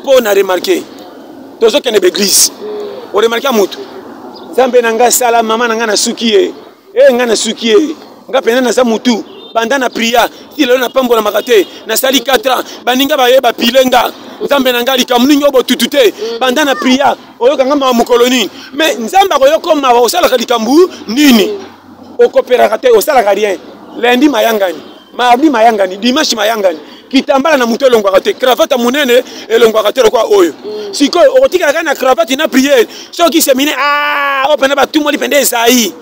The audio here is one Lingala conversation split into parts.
po na remarqué tozo kende l'église o remarqué mutu Nzambe nanga sala mama nanga na sukie nga na sukie nga pena na za mutu banda na priya ti lelo na pambola makate na sali 4 ans baninga bayeba pilenga Nzambe nanga likamuni nyobo tutute banda na priya oyoka ngamba mu koloni mais Nzamba koyoko ma osala likambu nini okopera te osala rien lundi mayangani mardi mayangani dimanche mayangani kitambala na muto elongwaka te cravate munene elongwaka te lokwa oyo sikoyo okotikala kaka na cravate na priere soki semine opena batumoli pende ezai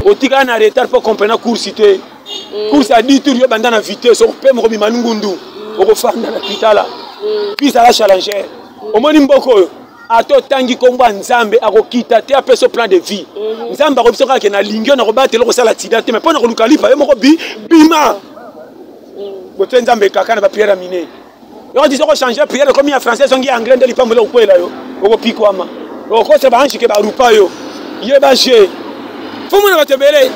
otikala na retard po comprendre course te course a 10 tours yo banda na vitesse okope moko bimanungundu okofanda na kitala puis ala challenger omoni mboko oyo ato tangi komba Nzambe akokita te apeso plan de vie Nzambe akobiso kaka na lingio na kobatela kosala accident mais pona koluka lipa yo moko bima bote Nzambe kaka na ba prière mine yo diso ko changer prière comme en français songi anglais de lipambola okwela yo okopikwama okose ba anchike ba rupa yo ye ba je fumu na batebele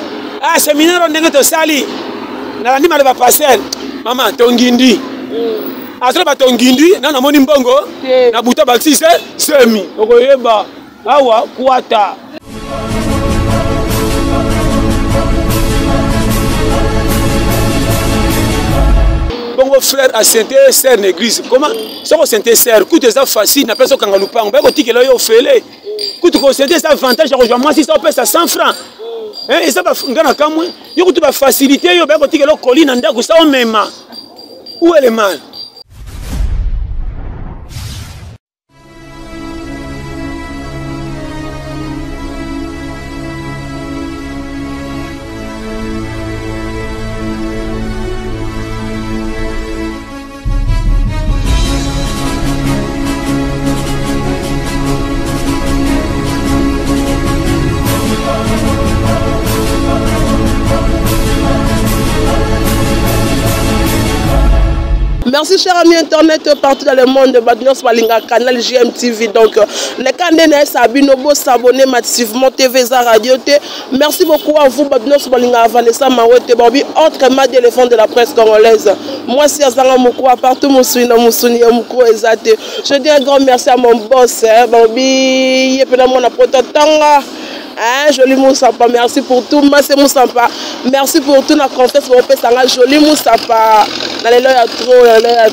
séminaire ndenge to sali na ndima ba passer mama tongindi Asra batongindi na moni mbongo na buta baksise semi okoyeba awa kuata bongo frère à sainteté sœur l'église comment soko sainteté sœur coûte ça facile na personne kanga lupango ba ko tikela yo fele coûte ko sainteté ça avantage ko moi si ça pèse 100 francs et ça ba ngana kamwe yo coûte ba facilité yo ba ko tikela colline ndako ça on même où est le mal. Merci chers amis internet partout dans le monde, Badnos Balinga canal GMTV. Donc les candidates Sabino Bo s'abonner massivement TVza Radio T. Merci beaucoup à vous Badnos Balinga Vanessa Mawete Bobby autrement d'éléphant de la presse congolaise. Moi c'est Azanga Moukoua partout Moussouni Moukou Ezate. Je dis un grand merci à mon boss Bobby Yepena Mona Prototanga. Joli Moussapa, merci pour tout. Massé Moussapa, merci pour tout. La confiance, Joli Moussapa. Dans les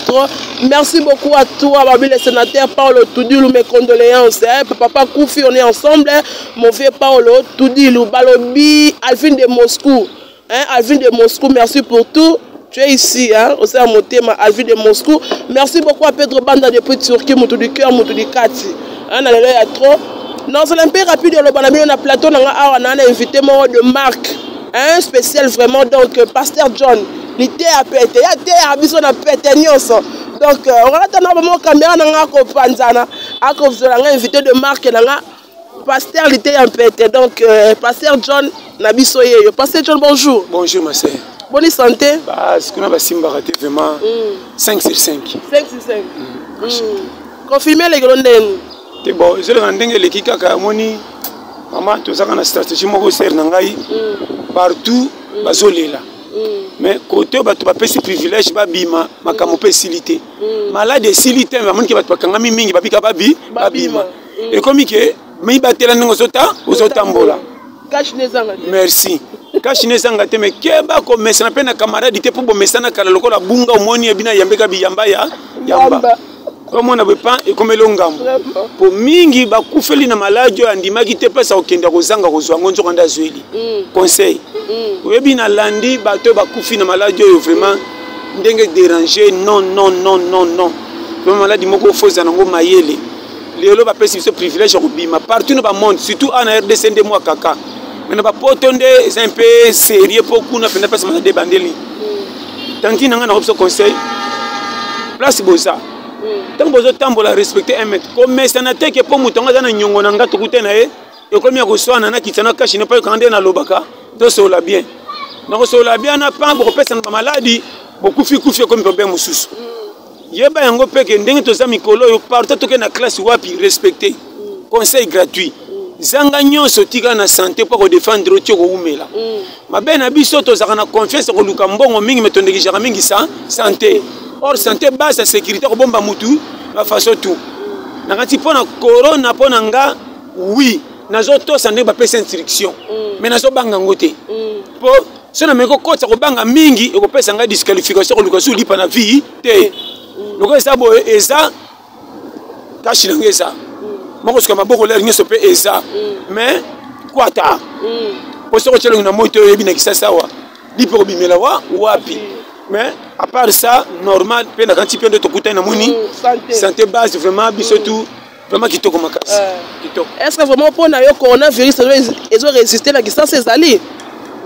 trop. Merci beaucoup à toi, le sénateur Paolo Toudilou, mes condoléances. Papa Koufi, on est ensemble. Mon vieux Paolo Toudilou, Balobi, Alvin de Moscou. Alvin de Moscou, merci pour tout. Tu es ici, au sein de mon thème, Alvin de Moscou. Merci beaucoup à Pedro Banda depuis Turquie, Moutou du cœur, Moutou du Kati. Dans les trop. Non, c'est un peu rapide, on a plateau, on a invité moi de marque, un spécial vraiment, donc Pasteur John, il était à péter, il était à besoin de péter, donc on a tellement caméra, on a invité de marque, Pasteur il était à péter, donc Pasteur John, Pasteur John, bonjour. Bonjour ma sœur. Bonne santé. Ce qu'on a Simba raté vraiment 5 sur 5. 5 sur 5. Confirmez les grandes. Bon, je l'ai dit que moni maman tout ça na stratégie moko ser nangai partout bazolela mais côté bato ba pesi privilège ba bima makamo pesilité malade silité maman ki bato bakanga mingi babika babima et comme que mais batela ngo zota mbola cache nezanga merci cache nezanga te mais keba ko mesana pe na camarade te pour mesana kala lokola bunga omoni ebina yambeka biyamba ya yamba. Comme on n'avait pas et comme l'ongam pour mingi bakufeli na maladio andimaki te pesa okenda kozanga kozwango nzokanda zweli conseil oyebi na landi bato bakufi na maladio vraiment ndenge déranger non vraiment maladi moko foza nango mayele lelo ba pesi ce privilège ko bima partout no ba monde surtout en RDC ndé moi kaka mais na ba potonde c'est un peu sérieux pour kuna pena pesa malade bandeli tanki nanga na opso conseil place boza tant que vous avez respecté 1 mètre, comme ça n'a été que pour vous, vous avez nyongo nanga tukute na e, et comme ya kosoa na kitana kashi ne pas kande na lobaka, to sola bien. Donc sola bien na pas pour pesa na maladie, beaucoup fi comme problème mususu. Yeba yango peke ndenge to za mikolo yo partout to ke na classe wapi respecter. Conseil gratuit. zanga nyonso tika na santé pour ko défendre tio ko umela mabe na biso to zaka na confiance ko luka mbongo mingi metondeki jaka mingi santé or santé base à sécurité ko bomba mutu na façon tout na kati pona corona pona nga oui nazo to sande ba pesa instruction mais nazo banga ngote po sona meko kotsa ko banga mingi e ko pesa nga disqualification ko luka su lipa na vie te loko esa bo eza kashi ngeza moko sika maboko lere nyeso pe eza mais quoi ta po soko chelo na moto yebi na kisasa wa lipo ko bimela wa wapi mais à part ça normal pe na kanti pe ndo tokuta na moni santé base vraiment biso tout vraiment kitoko makasi kitoko. Est-ce que vraiment pour na yo coronavirus ils ont résisté la distance ezali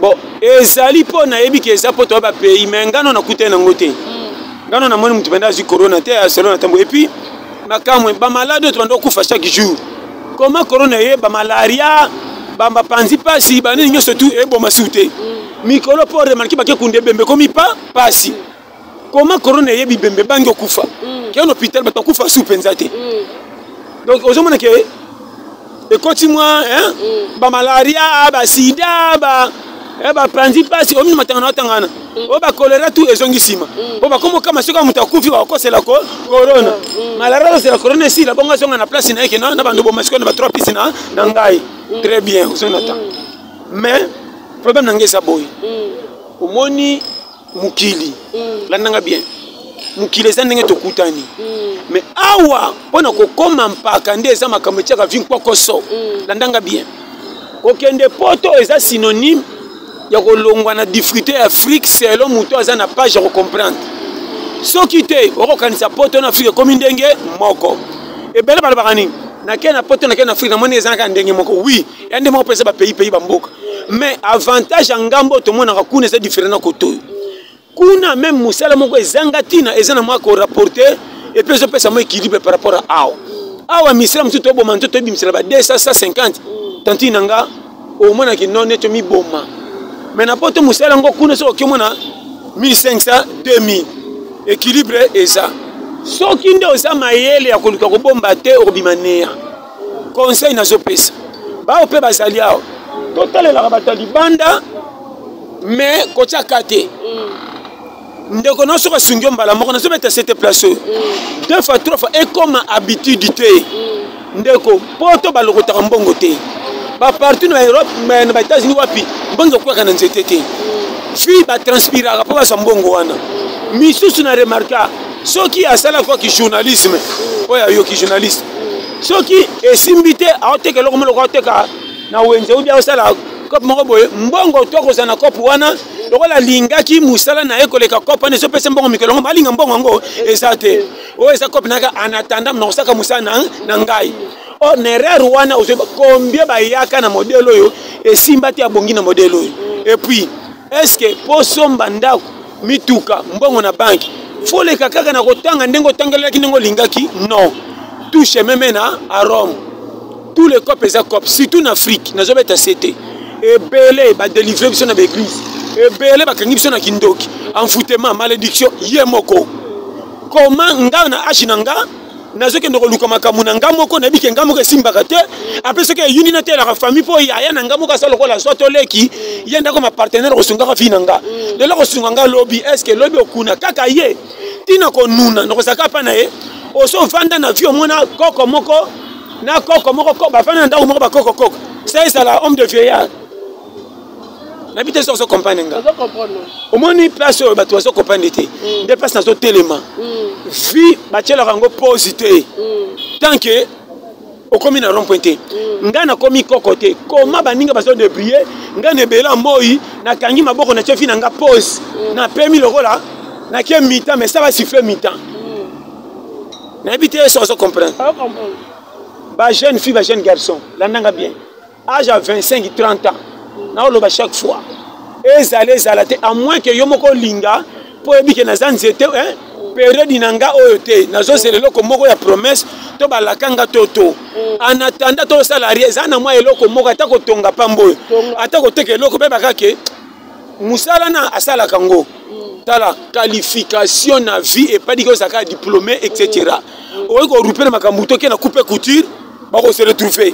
bon ezali po na yebi ke eza po to ba pays mais ngano na kuta na ngote ngano na moni mutu benda zi corona te a selon tambo et puis makamwe ba malade to ndo kufa chaque jour comment corona ye ba malaria ba panzi pasi ba ni nyoso tout e bo masute mikolo pour remarquer ba ke kunde bembe komi pa pasi comment corona ye bi bembe bangi okufa ke un hôpital ba kufa sous penzate donc ozomona ke e continue hein ba malaria ba sida ba panzi pasi omi matangana tangana o ba choléra tout ezongisima o ba komo kama soka mutakufi wa kosela ko corona malaria c'est la corona si la bonga zonga na place na yake na bando bo masiko na ba trois piscine na ngai très bien ozonata mais problème na ngesa boy omoni mukili la nanga bien mukili za ndenge tokutani mais awa pona ko koma mpaka nde za makambo tshaka vinkwa koso la ndanga bien kokende poto eza synonyme ya kolongwa na difficulté Afrique selon muto aza na page ya comprendre soki te okokanisa poto na Afrique comme ndenge moko ebele bala bakani na kena poto na kena Afrique na moni eza na ndenge moko oui yande moko pesa ba pays ba mboka mais avantage ngambo to mona kuna c'est différent na koto kuna même musala moko ezanga tina ezana mwa ko rapporter et puis pesa mo équilibre par rapport à awa misala mtu to boma mtu to bi misala ba 250 tanti nanga au mona ki non neto mi boma mais n'importe musala ngo kuna so ki mona 1500 2000 équilibre eza soki nde oza mayele ya koluka ko bomba te obimanea conseil na zo pesa ba ope bazali awo totalela ba talibanda mais kocha kate ndeko no soka sungyo mbala moko na so beta cette place deux fois trois fois et comme habitude te ndeko poto balokota mbongo te ba partout na Europe mais na États-Unis wapi bongo kwa kana nzete te fi ba transpiraka pa ba mbongo wana misusu na remarka soki asala kwa ki journalisme oya yo ki journaliste soki esimbite aoteke loko molo koteka na wenze ubia osala kope moko boye mbongo toko za na kope wana lokola lingaki musala na ekoleka kope ne so pese mbongo mikelongo balinga mbongo ngo ezate o eza kope naka anatanda na osaka musala na ngai o nerer wana ozoba combien ba yaka na modelo yo esimbati abongi na modelo yo et puis est-ce que posomba ndako mituka mbongo na banki fole kaka na kotanga ndengo tangelaki ndengo lingaki non tout chemin mena à Rome tous les copes et copes surtout en Afrique na zobeta c'était et belé ba délivrer biso na l'église et belé ba kangi biso na kindoki envoûtement malédiction yemoko comment nga na ashinanga nazoke ndoko luka makamu na ngamoko na bike ngamoko simbaka te après ce que unité la famille po ya na ngamoko sa lokola soto leki yenda ko ma partenaire ko sunga ka finanga de la ko sunga nga lobby est-ce que lobby okuna kaka ye tina ko nuna ndoko saka pa na ye o so vanda na vie mona koko moko na koko moko ko ba fana ndako moko ba koko koko c'est la homme de vieillard n'habite sur ce compagnie nga au moni place ba to so compagnie te de place na so telema vi ba tchela rango posité tant que au commune rond pointé nga na komi kokote koma baninga ba so de briller nga ne bela moi na kangi maboko na chefi na nga pose na permis lokola na ke mi-temps mais ça va siffler mi-temps n'habite sur ce comprendre ba jeune fille ba jeune garçon la nanga bien âge à 25 30 ans na oloba chaque fois ezale zalate à moins que yomoko linga po ebike na zanzete hein période inanga oyote nazo selelo ko moko ya promesse to balakanga toto en attendant to salarié zana mwa eloko moko atako tonga pambo atako teke eloko beba kake musala na asala kango tala qualification na vie et pas dire que ça ka diplômé etc. O ko rupere makambuto ke na couper couture ba ko se retrouver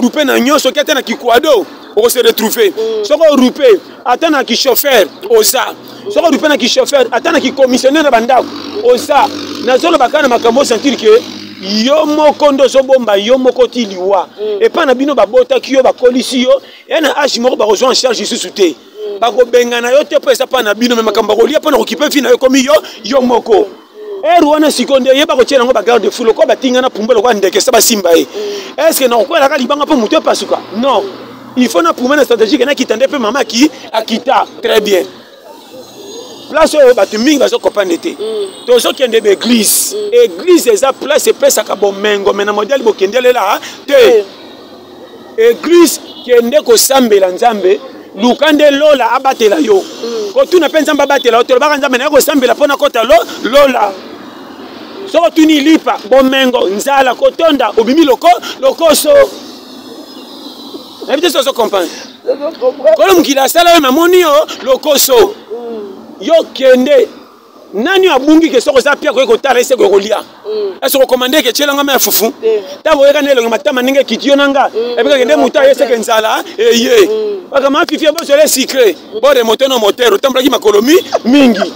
rupe na nyonso ki ata na kikwado on se retrouver soko rupe ata na ki chauffeur oza soko rupe na ki chauffeur ata na ki commissionnaire na bandako oza na zolo bakana makambo sentir que yo moko ndo so bomba yo moko ti liwa et pas na bino babota ki yo bakolisi yo et na age moko ba rejoindre en charge sous te bako bengana yo te pesa pa na bino me makambo ko lia pa na okipe fina yo komi yo moko wana sikonde yeba ko tiela ngo ba garde fou ko batinga na pumbelo kwa ndeke sa basimba est-ce que non ko la ka libanga pa muto pasuka non il faut na pour une stratégie que na kitande pe mama ki akita très bien place où batu mingi bazo comprendre te to so kende be église eza place et pesa ka bomengo mais na modèle bo kendele la te église kende ko sambela nzambe lukande lola abatela yo ko tuna penza mbabatela to ba nzambe na ko sambela pona kota lola so tuni lipa bomengo nzala kotonda obimi lokoso na bitso so comprendre ko mukila sala na moni yo lokoso yo kende nani abungi ke soko za pia ko tala ese ko lia eso ko commander ke chela ngama fufu tabo yeka nelo matama ninge kitio nanga ebika kende muta ese ke nzala ye baka ma fifia bo sole secret bo de moteur no moteur tambla ki makolomi mingi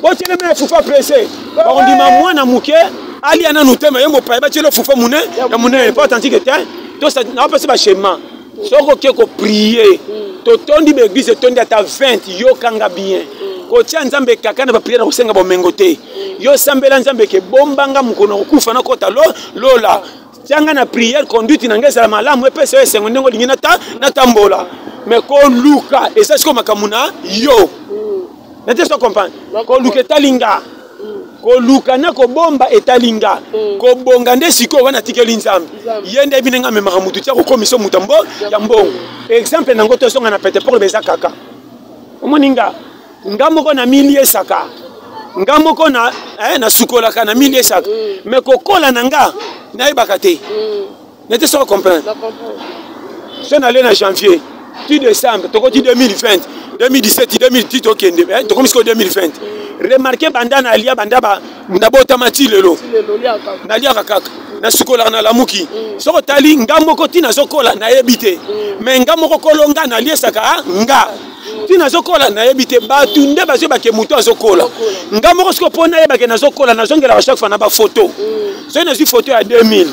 bo chele me fufa pressé ba on dit ma mwana muke ali ana nutema yemo pa ba chele fufa mune ya mune pas authentique te to ça na pas ba schéma soko ke ko prier to tondi be église tondi ata 20 yo kanga bien ko tia nzambe kakana ba prier na kusenga bomengo te yo sambela nzambe ke bombanga mukono kufa na kota lola tianga na prière conduite na ngeza malamu epese esengo ndingo lingina na tambola mais ko luka et ça c'est comme makamuna yo nete so comprendre ko luka talinga ko luka na ko bomba etalinga ko bonga nde siko wana tikeli nzambe yende binenga me makamutu tia ko komiso mutambo ya mbongo exemple nango to songa na pete pour beza kaka omoninga ngamoko na milie saka ngamoko na na sukola kana milie saka mais kokola nanga na ibaka te nete so comprendre so na le na janvier tu décembre to ko ti 2020 2017 2018 okende to ko misko 2020 remarquez bandana alia bandaba ndabota mati lelo na lia kaka na sukola na lamuki soko tali ngamoko tina sokola na yebite mais ngamoko kolonga na lia saka nga tina sokola na yebite batunde bazo bake muto azokola ngamoko siko pona yebake na sokola na zongela à chaque fois na ba photo so na photo ya 2000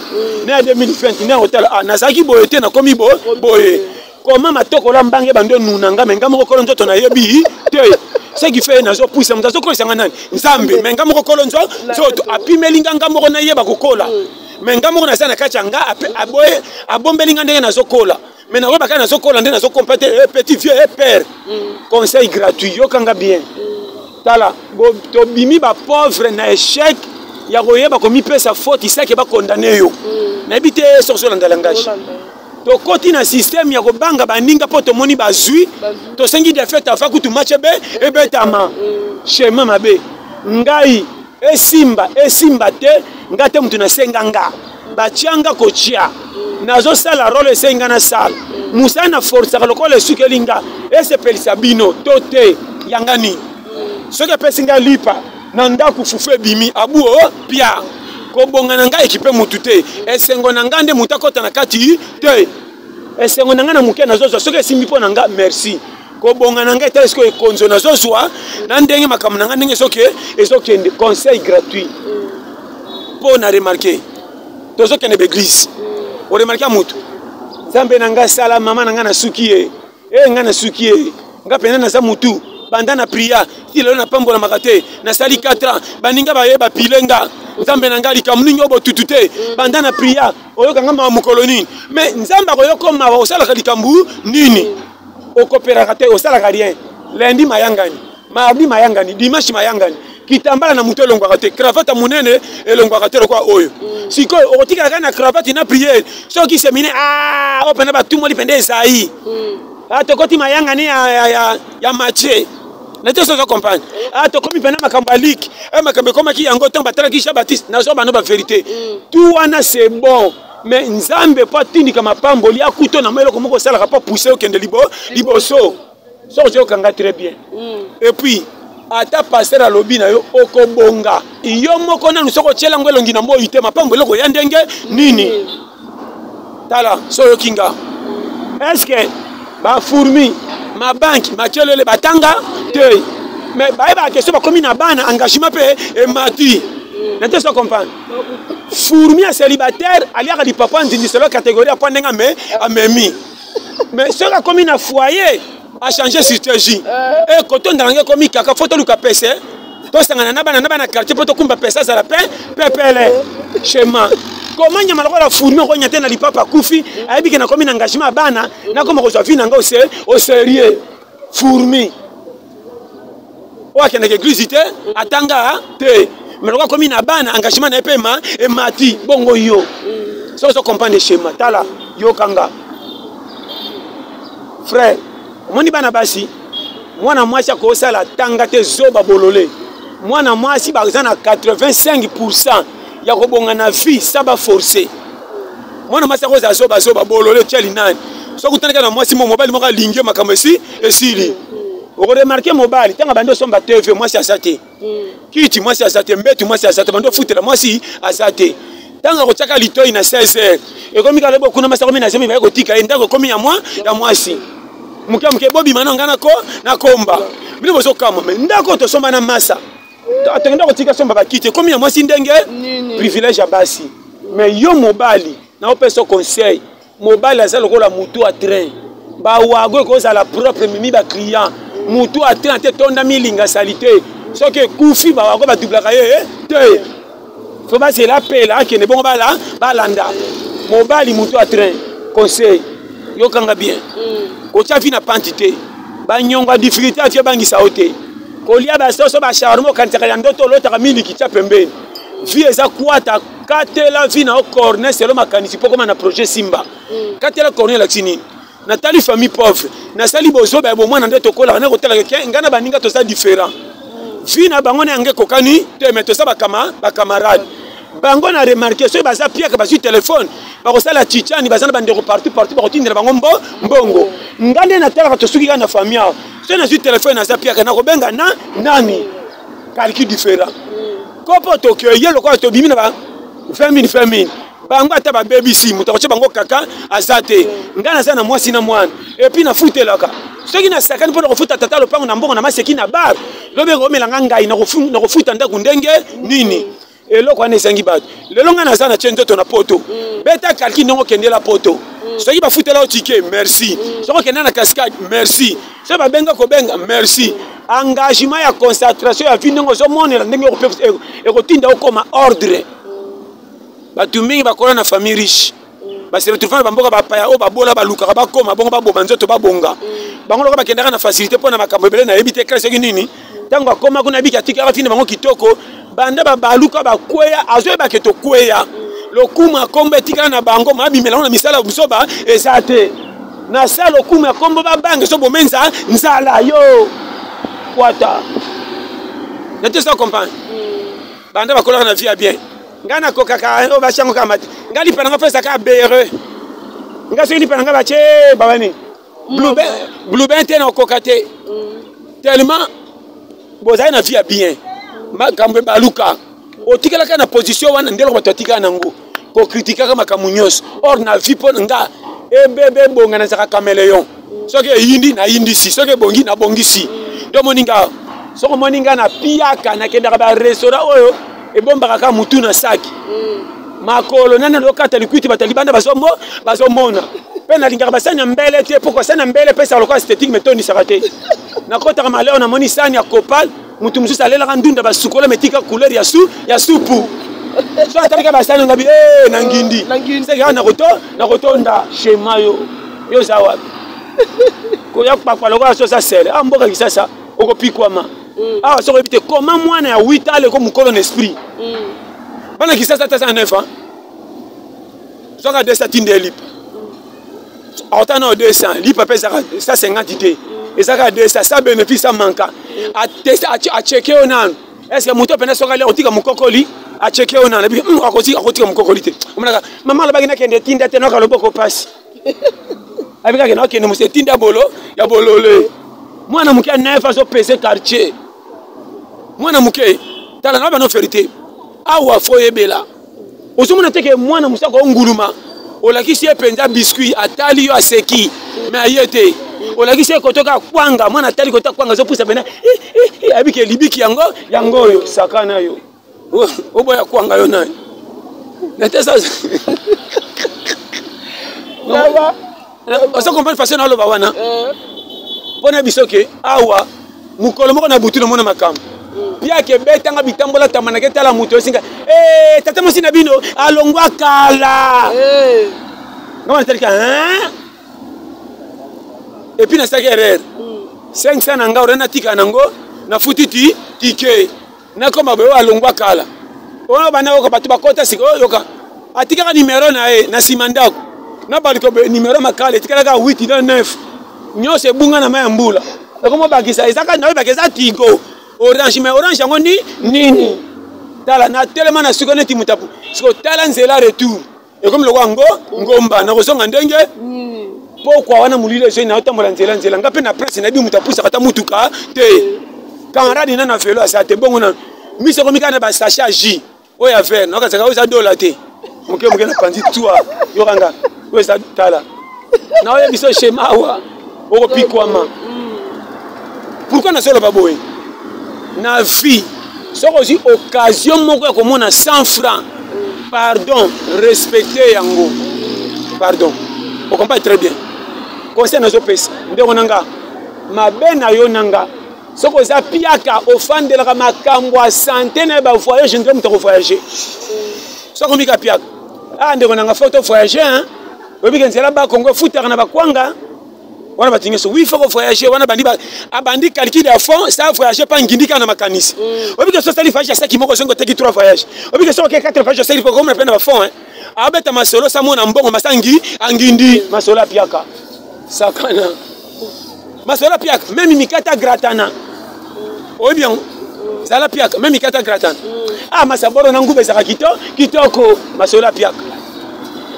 na 2020 na hotel na zaki boyete na komi boye comment matokola mbange bando nunanga mengamoko kolonzo to na yebi te ce qui fait nazo pousse mtazo ko sanga nani nzambe mengamoko kolonzo zoto apimelinga ngamoko na yeba kokola mengamoko na sana kachanga aboye abombelinga ndenge nazo kola mais na roba kana nazo kola ndenge nazo compter petit vieux et père conseil gratuit yo kanga bien tala to bimi ba pauvre na échec ya koyeba komi pesa faute isaki ba condamner yo na bité sorso na langage to koti na système ya kobanga baninga poto moni bazui to sengi defect afa kutu match be ebetama schéma mabe ngai esimba te ngate mutu na senga nga bachanga kochia nazo sala role senga na sala musana force lokole sukelinga ese pelisa bino tote yangani soke pesinga lipa na ndaku fufu bimi abuo pia kobonga nanga ekipe mutute esengo nanga nde mutakota na kati te esengo nanga na muke nazo soke simbi po nanga merci kobonga nanga etesko ekonzo nazo swa na ndenge makamu nanga ndenge soke ezokende conseil gratuit po na remarquer tozo kende l'église o remarquer mutu zambe nanga sala mama nanga na sukie nga na sukie nga pena na za mutu banda na priya ti lelo na pambola makate na sali 4 ans baninga bayeba pilenga nzambe nanga likamuningi obo tutute banda na priya oyoka ngamba mukoloni mais nzamba koyoko ma osala likambu nini okopera kate osala rien lundi mayangani mardi mayangani dimanche mayangani kitambala na muto elongwa kate cravate munene elongwa kate lokwa oyo siko otika kana cravate na prière soki semine opena batumoli pende ezai atokoti mayangani ya matché nete so comprendre tokomi pena makambalik makambe koma ki yango temps batala ki Jean-Baptiste nazo bano ba vérité tout wana c'est bon mais nzambe pas tindika mapambo lia kuto na melo komoko sala pas pousser au kende liboso so je okanga très bien et puis ata passer à lobby na yo okobonga yo moko na nusoko chela ngwelo ngina mbo ite mapambo loko ya ndenge nini tala soyo kinga est-ce que ba fourmi ma banque ma kelele batanga te mais ba question ba komi na bana engagement pe et mati n'était pas comprendre fourmi à célibataire aliaka di papa ndindi selo catégorie à pondenga mais mais ce qui comme na foyer a changé stratégie et quand on dans comme kaka photo luka pese to sangana na bana quartier poto kumba pesa za la pepele schéma comment nyama la fourmi ko nyate na lipapa kufi ayebi na comme na engagement bana na comme ko sofi na ngo au sérieux fourmi o akende église te atanga te mais le comme na bana engagement na paiement et mati bongo yo so comprendre schéma tala yo kanga frère moni bana basi mwana mwasi akosala tanga te zoba bolole mwana mwasi bazana 85% ya kobonga na vie saba forcé mwana mwasi akoza zoba bolole tcheli nani so kutanaka na mwasi mo mobile moka linge makambo esili oko remarquer mobile tanga bando somba TV mwasi asate kiti mwasi asate mbetu mwasi asate bando futela mwasi asate tanga ko chaka litoi na 16h e komi ka lebo kuna masa komi na zemi ba ko tika enda ko komi ya mwasi muke bobi mananga na komba bino bozo kama mais ndako to somba na masa atenda ko tika somba ba kiti komi ya mwasi ndenge privilège ya basi mais yo mobali na opeso conseil mobali azalo ko la mutu a train ba wago ko za la propre mimi ba client mutu a train te tonda milinga salité so que kufi ba wago ba doublaka te faut pas c'est la paix là qui ne bon ba landa mobali mutu a train conseil yo kanga bien ko tia fi na quantité ba nyonga difficulté atie bangisa ote ko lia ba soso ba charmo kantika ya ndoto lota ka miliki tia pembeni vie eza kwata katela vi na corner selo makanisi poko na projet Simba katela corner la tini na tali famille pauvre na sali bozo ba bo mwana ndeto kola na ko tela ke ngana baninga to sa différent vi na bango na nge kokani te meto sa ba camarade bango na remarquer so baza pia ka basu téléphone ba ko sala chichani bazana bandeko partout ba ko tindela bango mbongo ngande na tela ka to suki na famille so na su téléphone na sa pia ka na ko benga na nani calcul différent kopo to ke yelo ko to bimi na ba famille bango ata ba baby si muto ko bango kaka azate ngana sana mwasi na mwana et puis na futelaka soki na sakani po ko futa tata lo pango na mbongo na maseki na bar lobe ko melanga ngai na ko futa ndako ndenge nini eloko wana esengi bato lelo nga naza na tie nzoto na poto beta kalki ndongo kende la poto soki bafutela o tike merci soko kende na cascade merci so babenga kobenga merci engagement ya concentration ya vie ndenge ozomonela ndenge ekotinda okoma ordre bato mingi bakola na famille riche base retrouve bamboka bapaya oyo babola balukaka bakoma bongo baboma nzoto babonga bango loka bakendaka na facilité mpo na makambo ebele nayebi te kala soki nini ntango akoma kuna yebiki atikaka fini bango kitoko banda baluka bakweya azoyeba ke tokweya lokumu akombo etikala na bango mabimela na misala busoba eza te na sa lokumu akombo babange so bomenza nzala yo kwata nete so comprendre banda bakolaka na vie ya bien nga nakokaka oyo basiango kaka mate nga lipananga mpe ezaka bere nga soki lipananga batie babani bluben te na okoka te tellement bozali na vie ya bien makambo baluka otikalaka na position wana ndelo bato atikala nango kokritikaka makambo nyonso or na vie mpo nga ebebe bonga nazaka caméléon soki eyindi nayindisi soki ebongi nabongisi ndo moninga soko moninga na piaka nakendaka barestaurant oyo ebombaka kaka mutu na saki makolo nani lokata likwiti batalibanda bazomona mpe nalingaka basani ya mbele te poko basani ya mbele pesaka lokola esthétique metonisaka te nakotaka maleo namoni sani ya kopal mutu mosusu alelaka ndunda basukola metika couleur ya supu so atalika basani ngabi na ngindi sekaka nakotonda shema yo za wapi koya kpakpa lokola so sa sele mboka kisasa okopikwama awa soko yebi te koma mwana ya 8 aleko mokolo na esprit bana kisasa ta sa 9 ans soka 200 tinde lipa aotana o 200 lipa mpe ezaka 150 te ezaka 200 sa bénéfice amanka acheke yo nano estce moto apena soka ali akotika mokokoli acheke yo nano akotika mokokoli te omonaka mama alobaki nakende tinda te noka loboko pasi abikake nakende mose tinda ya bolole mwana moke ya 9 azopese quartier mwana moke tala na bano ferité awa fo yebela ozomona teke mwana musaka onguluma olakisi penza biscuit atali yo aseki mais ayete olakisi kotoka kwanga mwana atali kota kwanga zo pusa bena abike libiki yango yo sakana yo oboya kwanga yo nani natesa osa comprendre façon na loba wana pona bisoke awa mukolo moko na butu no mona makambo pia ke betanga bitambola tamana ke tala muto singa tata mosi na bino alongwa kala ngoma telika et puis na saki erreur 500 nanga orena tika nango na futiti tike na koma boyo alongwa kala ona bana ko batu bakota siko yoka atika ka numéro na simandako na baliko numéro makala tika ka 8 na 9 nyose bunga na mayambula comme bakisa ezaka na bakisa tigo orange mais orange yango nini tala na tellement na siko neti mutapu siko tala nzela retour et comme le wango ngomba na kozonga ndenge pourquoi wana mulile je na otambola nzela ngape na presse na bi mutapu sakata mutuka te camarade na velo asa te bongo na miso komika na ba sachet J oya ver na kazaka oza dola te muke na pandi toi yoranga oza tala na oya biso schéma wa oko pikwama pourquoi na solo baboye na vie soko aussi occasion moko ko mona 100 francs pardon respecter yango pardon on comprend très bien conseil na zo pesa ndeko nanga mabe na yo nanga soko za piaka ofandela ka makambo a santé na ba voyage ndeko mutako voyager soko mika piaka ndeko nanga photo voyager hein obi kenzela ba Congo futaka na bakwanga wana batinga so oui faut voyager wana bandi calcul à fond ça voyager pas ngindika na makanisi obi que so sali voyage ça qui moko songo teki 3 voyage obi que so ke 4 voyage ça il faut comme prendre ba fond hein abeta masolo sa mona mbongo masangi angindi masolo piaka sakana masolo piaka même mikata gratana obi bien ça la piaka même mikata gratana masaboro na ngube za kitoko masolo piaka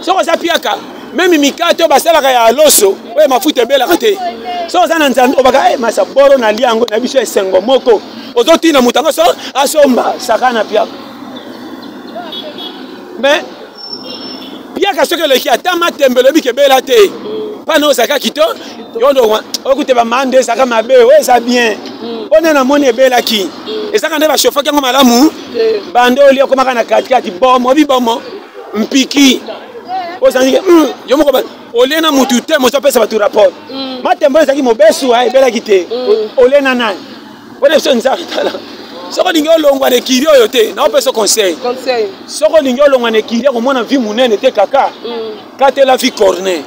so za piaka même mikato basalaka ya loso oye mafuta ebelaka te so oza na nzambe obaka masaboro na liango na biso esengo moko ozotina mutango so asomba sakana piaka mais piaka soki eleki ata matembelo ebiki ebela te pana osaka kito yondo okute bamande esaka mabe oyo eza bien one na moni ebelaki ezaka nde bashofaki yango malamu bande olia okomaka na katikati bomo bibomo mpiki osangike yo moko ba olena mutu te mozo pesa batu rapport matembo ezaki mobesu ebelaki te olena nani wala so nza tala soko lingi olongwa ne kiri oyo te na opesa conseil soko lingi olongwa ne kiri ko mona vie munene te kaka kate la vie corner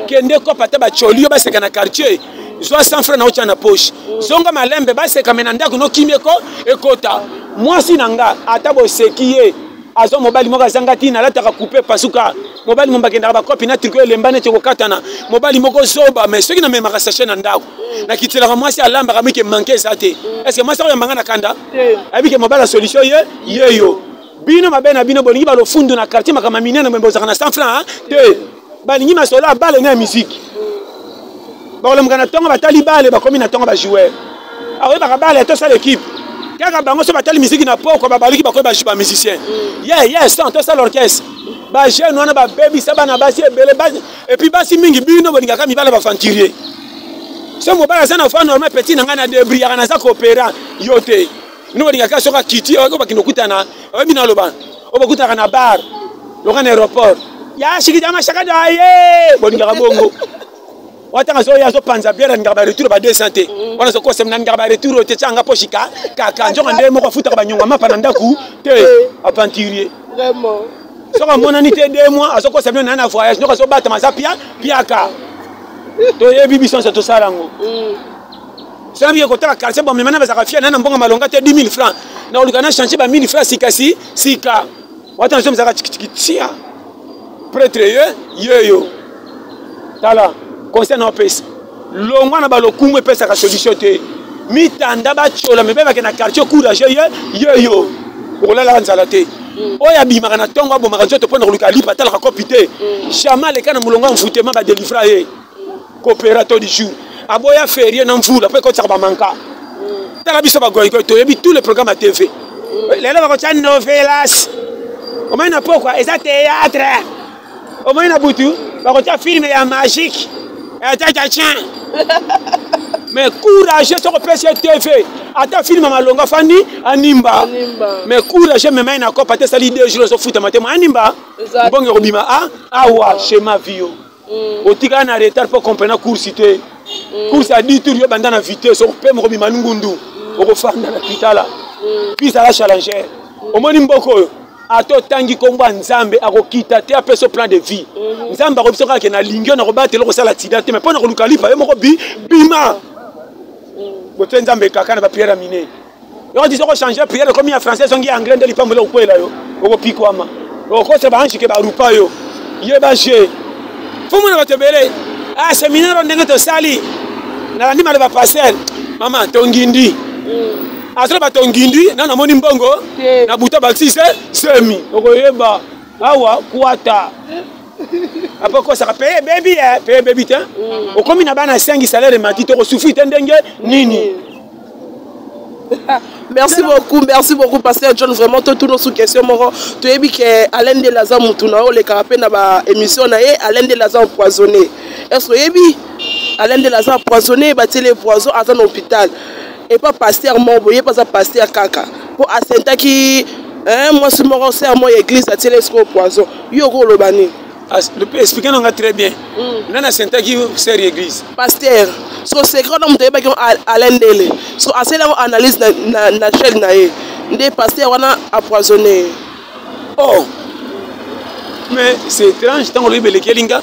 kende ko pata ba choli yo baseka na quartier zo 100 francs na ocha na poche zonga malembe baseka menanda ko no kimeko ekota mwasi nanga atabo sekiye azo mobali moko azangati na lataka couper pasuka mobali mombakenda ba copine na triko elembane tiko katana mobali moko zoba mais ceux qui na memaka sachet na ndako na kitela mwasi alamba kamike manquer ça te est-ce que mwasi oyambanga na kanda abike mobali solution yeyo bino mabena bino bolingi ba lo fundu na quartier makama minene membo za na 100 francs te balingi masola bale na musique ba lo mkana tonga batali bale ba komi na tonga ba joueur awe ba bale to ça l'équipe kaka bango so batali musique na poko ba baliki ba ko ba musicien yes to ça l'orchestre ba jeune wana ba baby saba na basi ebele basi et puis basi mingi bino bolinga kami bala ba fantirier so mobala sana fa normal petit na ngana debris kana za coopéra yote nous bolinga ka soka kiti ko bakino kutana obi na loba obakutana na bar lokana aéroport ya shiki jama shaka daye bolinga ka bongo watanga so ya so panza biera ngaba retour ba 200 te wana so ko semna ngaba retour te changa poshika kaka njonga nde moko futa ba nyonga mapa na ndaku te aventurier vraiment so ka mona ni te 2 mois aso ko semna na voyage noko so bata maza piaka to yebi biso to sarango ça bien kota quartier bon maintenant bazaka fia na mbonga malonga te 10000 francs na olukana changer ba 1000 francs sika watanga so mzaka tikitia prêtre yeyo tala conseil na pesa longwa na balokumu pesa ka solution te mitanda ba chola mebe ba na quartier courage yeyo olala nzala te oya bimaka na tongo abo maka nzoto pona koluka lipa tala ka kopite chama le kana mulonga mfutema ba délivrer ye coopérateur du jour aboya férié na mvula pe ko tsaba manka tala biso ba goy ko to yebi tous les programmes à TV lelo ba ko tsa novelas comment na pourquoi eza théâtre Au moins, na butu, quand tu as filmé, il y a magique. Mais courage, sur le PCTV. Ata film à Malonga Fani, Animba. Mais courage, même il y a encore ça l'idée, je le fout à matin. Animba. Bon, Robima, ah, ouais, chez ma vie. Au tigre, on a retard pour comprendre la course. Course à 10 tours, il y a une vitesse. On peut me Robima Ngundu. On va faire dans la pitala. Puis ça la challenger. Au moins, Mboko. Ato tangi komba nzambe akokita te apeso plan de vie nzambe akobisoka ke na lingio na robate loko sala tidate mais pona kolukalipa yemo ko bima bote nzambe kaka na ba prière mine yo dit ko changer prière comme en français songi anglais ndeli pamela ukwela yo oko pikwama oko se ba anchike ba rupa yo ye ba je fumu na batebele séminaire ndenge to sali na ndima ba passer mama tongindi Asra batongindi na moni mbongo na buta baxise semi okoyeba awa kuata apoko ça paye baby te okomi na bana 5 salaire matito ko souffrir ndenge nini. Merci beaucoup pasteur John, vraiment tout nos sous question moro to yebi ke Alain de Lazare mutuna o le carapé na ba émission na ye Alain de Lazare empoisonné est-ce que yebi Alain de Lazare empoisonné ba télé poison à un hôpital et pas pasteur Mobo, il pas pasteur Kaka. Pour assenter qui, moi c'est mon serment église à télescope poison. Yoko Lobani. Expliquez nous très bien. Nana assenter qui sert église. Pasteur. So c'est grand homme de Bégon Alain Dele. So assez la analyse na chaîne na ye. Des pasteurs on a empoisonné. Oh. Mais c'est étrange tant qu'on libère les Kelinga.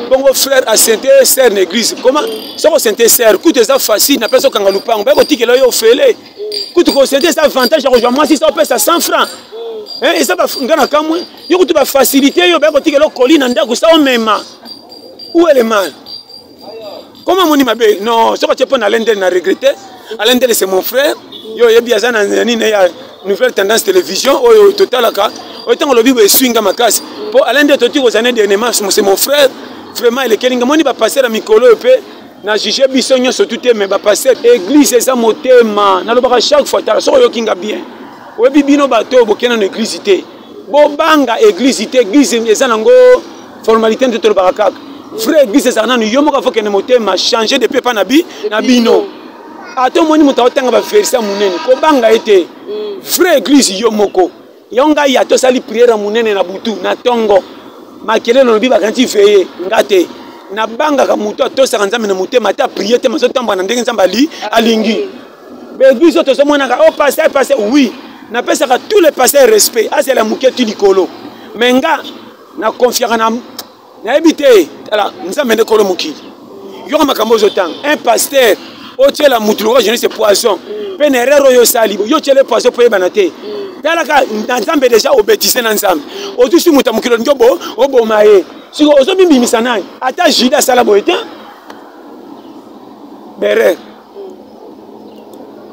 Bon frère à Sainte Sœur l'église. Comment ça va Sainte Sœur coûte ça facile na personne quand lupa on va dire que là yo félé. Coûte que Sainte ça avantage à rejoindre moi si ça paye ça 100 francs. Hein et ça va ngana kamwe. Yo coûte ba facilité yo ba dire que là colline ndako ça on même. Où est le mal? Comment mon imabe non, ça va te prendre Alain Del na regretter. Alain Del c'est mon frère. Yo yebi azana nani na ya nouvelle tendance télévision au total aka. Autant le bible swinga makasi. Pour Alain Del toti aux années dernièrement c'est mon frère. Vraiment il est kelinga moni ba passer la mikolo pe na juger bisonyo surtout mais ba passer église ça motema na lobaka chaque fois tala so yo kinga bien webi bino bato bokena na église té bo banga église eza nango formalité de to baraka frère église ça na yo moko faut que ne motema changer de pepa na bino ato moni muta otanga ba verser munene ko banga été frère église yo moko yonga ya to sali prière munene na butu na tongo makele no biba kanti feye ngate na banga ka muto to sa nzambe na mutema ta prier te maso tamba na ndenge nzamba alingi begiso to so mona ka o passer oui na pesa ka tous les pasteurs respect c'est la muketi likolo menga na confiance na ebité ala nzambe ne kolo mukili yo makambo zotang un pasteur o tiela mutulo jeunesse poisson penerero yo salibo yo tiele poisson po yebanate dalaka nzambe déjà obétissé na nzambe otusi mutamukilo njobo obomaye siko ozobimbi misanani ata Judas sala boyete bere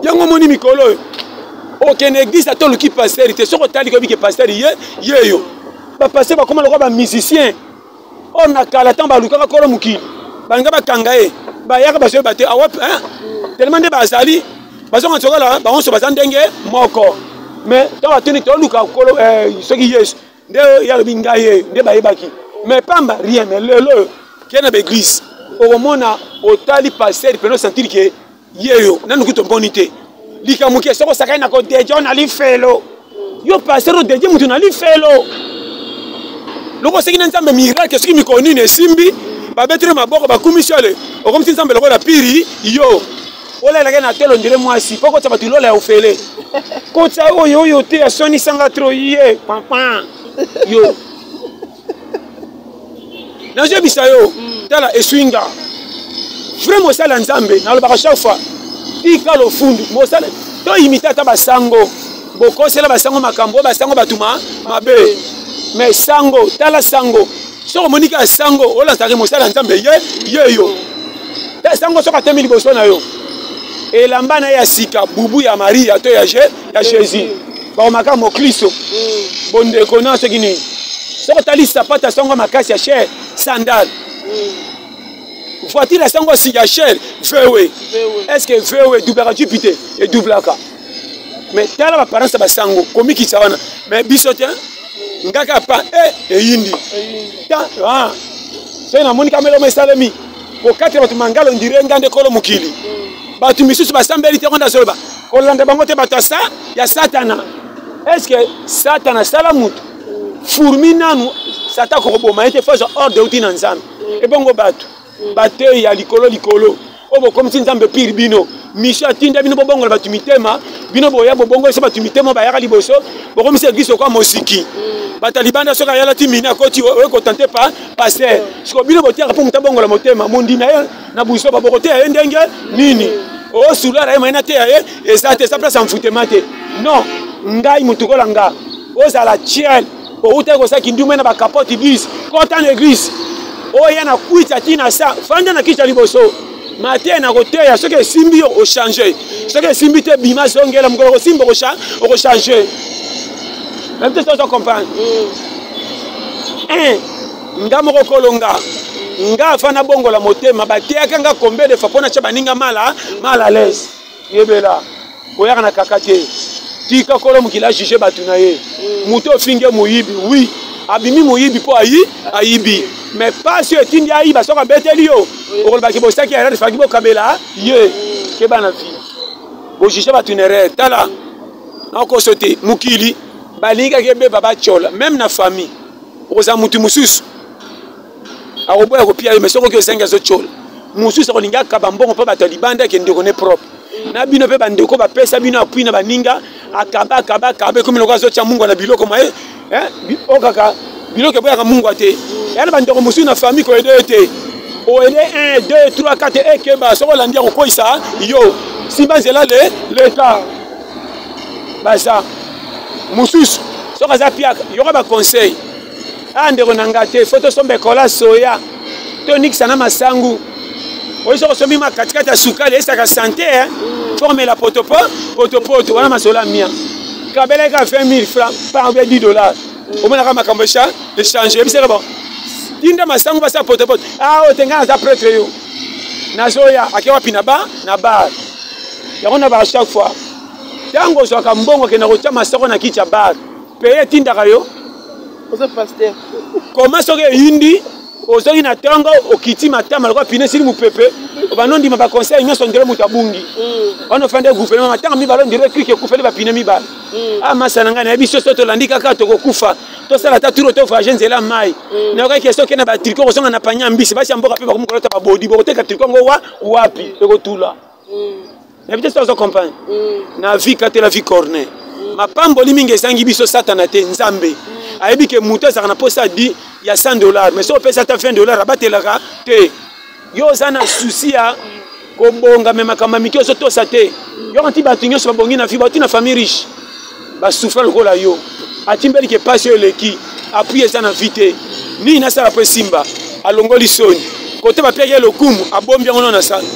yango moni mikolo aucun église a tout qui pasteur te soko tali ko bi ke pasteur yeyo ba pasteur ba koma ba musicien on a kala tamba luka ko mukili banga ba kangae ba yaka ba so bate awap tellement de bazali bazonga tsokola ba on so bazandenge moko mais dans la tenue, ce qui est, il y a le bingaye, il y a le baki. Mais pas rien, mais le qui est dans l'église, au moment où il passe, il peut sentir que yo, n'a nous coûte bonité. Likamuke, ça va na ko deje on ali felo. Yo passer au deje mutu na ali felo. Loko seki nzambe miracle, ce qui me connaît ne simbi, ba betre maboko ba kumishole. O comme si nzambe loko la piri, yo. Ola la na telo ndire mwasi, poko tsaba tulola ya ofele. Kota oyo te asoni sanga troye pampa yo na je bisayo tala eswinga vraiment sala nzambe na lo ba chaque fois tika lo fundu mo sala to imita ta basango boko sala basango makambo basango batuma mabe mais sango tala sango so monika sango ola sala mo sala nzambe yo ta sango so ka temili boso na yo et l'ambana ya sika bubu ya Maria to ya Jésus ba maka mo Kristo bonde kona ce gini so tali sapata songo makasi ya cher sandal voiture songo si ya cher vewe est-ce que vewe double Jupiter et double aka mais tala ba parents ba sango komiki sawana mais bisote ngaka pa eyindi c'est na moni kamelo mesalemi ko kati batu mangalo ndire ngande kolo mukili batu misusu basambeli te konda soba kolanda bango te batasa ya satana est-ce que satana sala mutu fourmi nanu sata ko boma ete faza ordre uti na nzambe e bongo batu bate ya likolo obo comme si nzambe pire bino misha tinda bino bongo la batu mitema bino boya bongo so batu mitema ba yaka liboso boko mise giso kwa mosiki batalibanda soka yala timina koti we ko tenter pas passer siko bino botia pour mutabongo la motema mondi na ye na buso ba bokote ya ndenge nini o sulara ema te ya ezate sa place en foutemate non ngai mutukola nga ozala chiel o uta ko sa kindume na ba capote bis kota na église o yana kuita tina sa fanda na kicha liboso matin na koteya soki simbi o changer soki simbi te bima zongela mukolo simbo ko changer même te ça comprendre nga moko kolonga nga fana bongo la motema bateaka nga combien de fois pona cha baninga mala l'aise yebela koyaka na kakate tika kolo mukila juger batu na ye muto finge muyibi oui abimi muyibi po ayibi mais pas si etindi ayiba soka beteli yo okolobaki bosaki ya faki bokabela ye keba na vie bojuger batu na erreur tala nakosote mukili balinga kebe baba chola même na famille okoza mutu mususu akoboya kopia mais soko ke senga zo chola mususu akolinga kaba mbongo po bato libanda ke ndeko ne propre na bino pe bandeko bapesa bino apui na baninga akaba comme lokwa zo tia mungu na biloko maye okaka biloko boyaka mungu ate yana bandeko mususu na famille ko ede ete o ede 1 2 3 4 ekeba soko landia ko koisa yo simba nzela l'état baza mususu soka za piaka yoka ba conseil ndeko nanga te photo sombe kola soya tonique sana masangu oiso ko somi ma katikati ya sukali esaka santé former la potopoto wana masola mia kabela ka 20 000 francs par $10 au moins na makambo cha échanger bisera bon tinda masangu basa potopoto otenga za prêtre yo nazoya akewa pina ba na bar yakona ba chaque fois tango soka mbongo ke na kotia masako na kicha bar payer tinda kayo ozo pasteur comment soke yindi ozoki na tango okiti matama lokwa pine sili mupepe obanondi ma ba conseil nyoso ndele mutabungi ono fande gouvernement matanga mi balo ndele krike kufele ba pine mi ba masana ngana biso soto landika ka to kokufa to sala ta turo to fa jenzela mai na ka keso kena ba triko ko songa na panya mbisi basi amboka pe ba kumkolota ba bodi bo te ka triko ngo wapi eko tula na bite so comprendre na vie ka te la vie corner mapambo limingi esangi biso satana te nzambe ayebi ke mutu ezaka na posa di ya $100 mais so opesa ta $20 abatelaka te yo oza na susi ya kobonga me makambo mike ozotosa te yo kanti bato nyonso babongi na vie bauti na famille riche basufra lokola yo atimbeli ke pasi oyo eleki apui eza na vie te nini nasala po esimba alongoli soni kote bapiaki ye lokumu abombi yango no na sala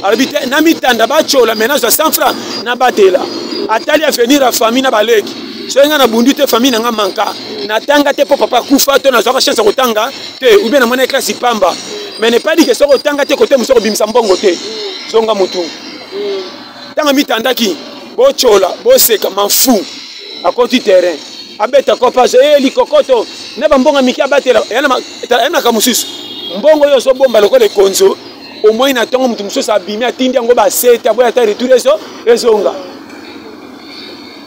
alobi te na mitanda bachola me nazwa 100 francs nabatela atali avenir ya famille na baleki soki nga na bundu te famille nanga manka natanga te po papa kufa to nazwaka chance ya kotanga te ou bien na mona classe pamba mais ne pas dire que soki otanga te kote mosu okobimisa mbongo te zonga mutu tanga mitandaki bochola boseka mafu akoti terrain abeta kopage likokoto na bambonga miki abatela yanaka mosusu mbongo oyo ozobomba lokola ekonzo omoi na ntongo mutu mosusu abimi atindi yango basete aboya ata retour ezonga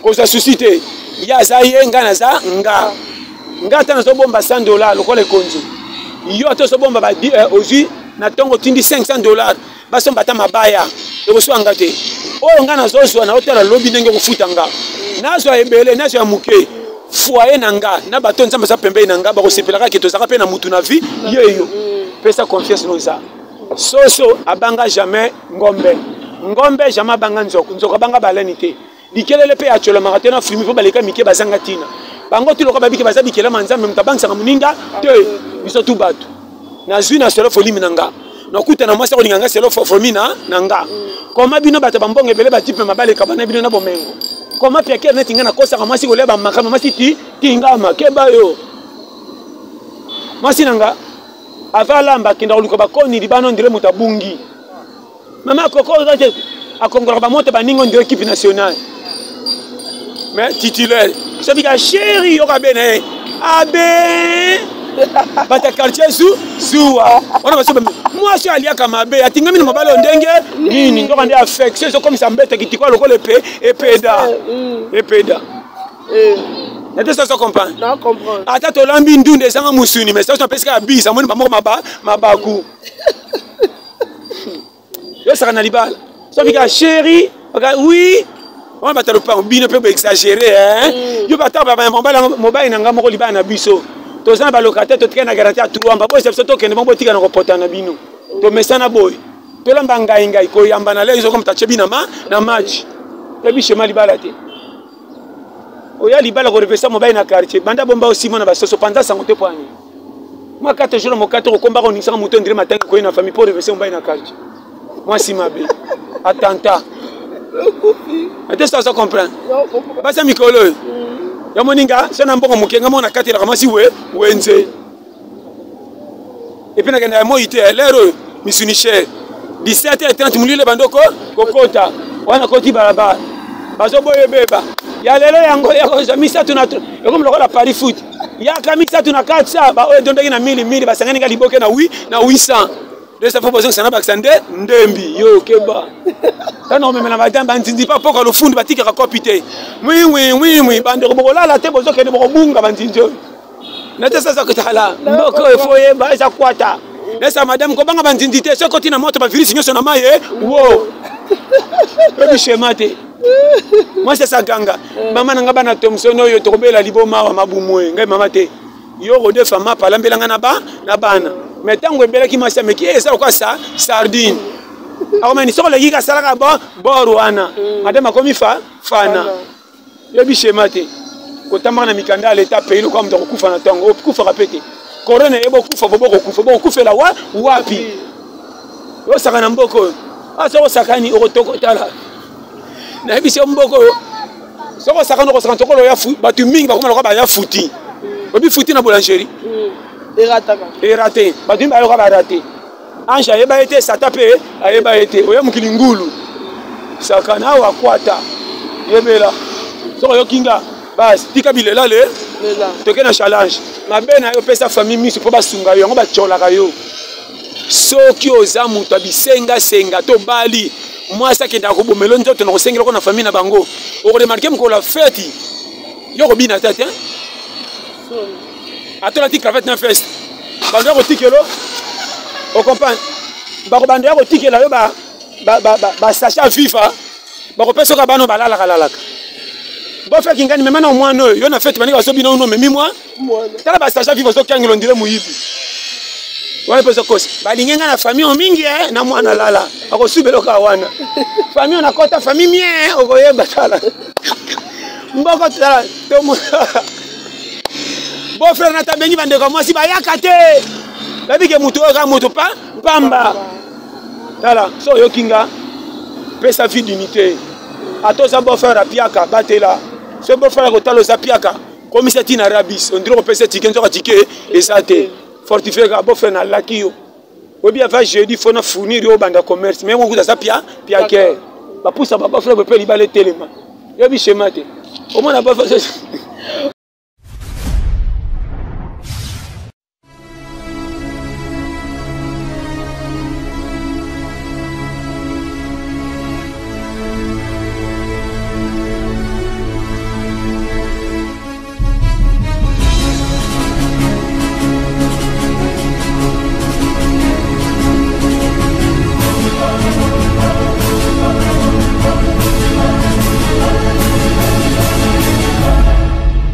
koza susi te ya za ye nga naza nga ata nazobomba $100 lokola ekonzo yo ata ozobomba ozwi na ntongo otindi $500 basomba ata mabaya ekoswanga te oyo nga nazozwa na otala lobi ndenge kofuta nga nazwa ebele nazwa ya moke foye na nga na bato nzambe aza pembeni na nga bakosepelaka ke tozalaka mpe na mutu na vie yeyo pesa confiance noza soso abanga jamais ngombe jamais abanga nzoko abanga baleni te likelele pe acholomaka te na fumi mpo baleka mike bazanga ntina bango ti lokola babiki baza bikelema nzambe moto abangisaka moninga te biso tu bato nazwi na selo folimi na nga nakutana mwasi akolinga nga selo folimi na nga koma bino bato bambongo ebele batipe mabaleka bana bino na bomengo koma piakere neti nga nakosaka mwasi kolia bamakama mwasi tingama keba yo mwasi na nga ava alamba akenda koluka bakoni libano ndile moto abungi mama koko akongolaka bamoto baningo ndile équipe nationale mais titulaire sobika chéri yoka bene abe bata quartier zuwa wana basoba moi je alia kama abe atingami na mobalo ndenge nini ndo kande affection so comme ça mbeta kitiko lokole epeda Nete ça comprendre. Non, comprendre. Ata to lambi ndunde sanga musuni mais ça on pèse ka bisa moni mama mabaku. Yo ça na libala. So bika chérie, oui. On va te pas bino peut exagérer hein. Yo bata ba mobile nanga moko libala na biso. To ça ba locataire to tkena garantie à 3 mba bo c'est to kende mbo tika na kopota na bino. To mesana boy. To lamba ngai ko yamba na lezo comme ta chebina na match. Ebi chez malibala te. Oya libala ko repesa mobile na quartier banda bomba aussi mona basoso panda sango te poani moi 4 jours mo 4 ko komba ko nisa muto ndire matanga ko ina famille pour repesa mobile na quartier moi si mabe attentat est-ce que ça comprend basa mikolo ya moninga sona mbongo mukenga mona katela kama si wenze et puis na kenda mo ite lero misuni cher 17h30 mulile bandoko kokota wana koti barabara bazo boye beba ya lelo yango yako misa tuna comme lokola Paris foot ya kamisa tuna 400 ba oyo ndondeki na 1000 basangani ka liboke na 800 de ça faut besoin sana baksande ndembi yo keba tano memela madamba ntinzi pa poko lo fundi batika ka kopite mwi bande ko bokola te bozo kende boko bunga bantinjo na te sasa kutala mboko foye ba isa kwata nesa madame ko banga bantinzi te so kotina moto ba virus nyoso na maye wo ebi shemate moi c'est ça ganga maman nanga bana Thomson oyo tokobela liboma wa mabumwe ngai mama te yo rode fama pala mbelanga na bana mais tango ebelaki masa meki esa kwa sardine akomani soko le yika salaka borwana madame akomi fana yo bishema te kotama na mikanda leta pays comme donc kufa na tango kufa rapete corona ebo kufa bobo kufa la wapi yo saka na mboko aso sakani otoko tala na biso mboko soko sakano ko sakanto ko ya batu mingi bakoma lokaba ya futi obi futi na boulangerie erate batu mingi lokaba raté anja yeba été satape ayeba été oya mukili ngulu sakana wa kwata yebela soko yo kinga bas tika bilela le toke na challenge mabena yo pesa famille misu po basunga yo ngo ba tcholaka yo soki oza mutu abisenga to bali moi ça qui ndako bomelo nzoto na kosengela ko na famille na bango o remarquer mko la fête yo ko bina tata atola ti cravate na fest bando ko tikelo o comprendre ba ko bando ko tikela yo ba sacha FIFA ba ko peso ka bano balala kalala bo fait kingani même na moi no yo na fête bani ka so bino no memi moi tala ba sacha FIFA so kangelo ndire muyibi wana pesa kosi balingenga na famille mingi na mwana lala akosubelo ka wana famille na kota famille mien okoyeba tala mboko tala tomo bo frère na tabengi bande ko mwasi bayaka te babike mutu ka mutu pamba tala so yo kinga pesa vie d'unité atoza bo frère apiaka batela so bo frère ko talo zapiaka komisa tina rabis on dirait ko pesa ticket nzoka ticket esate fortifier ka bofe na laki yo obi ava jeudi fona fournir yo banda commerce mais on kuza sa pia ke ba poussa ba frère pe libale telema yo bi schéma te au moins na ba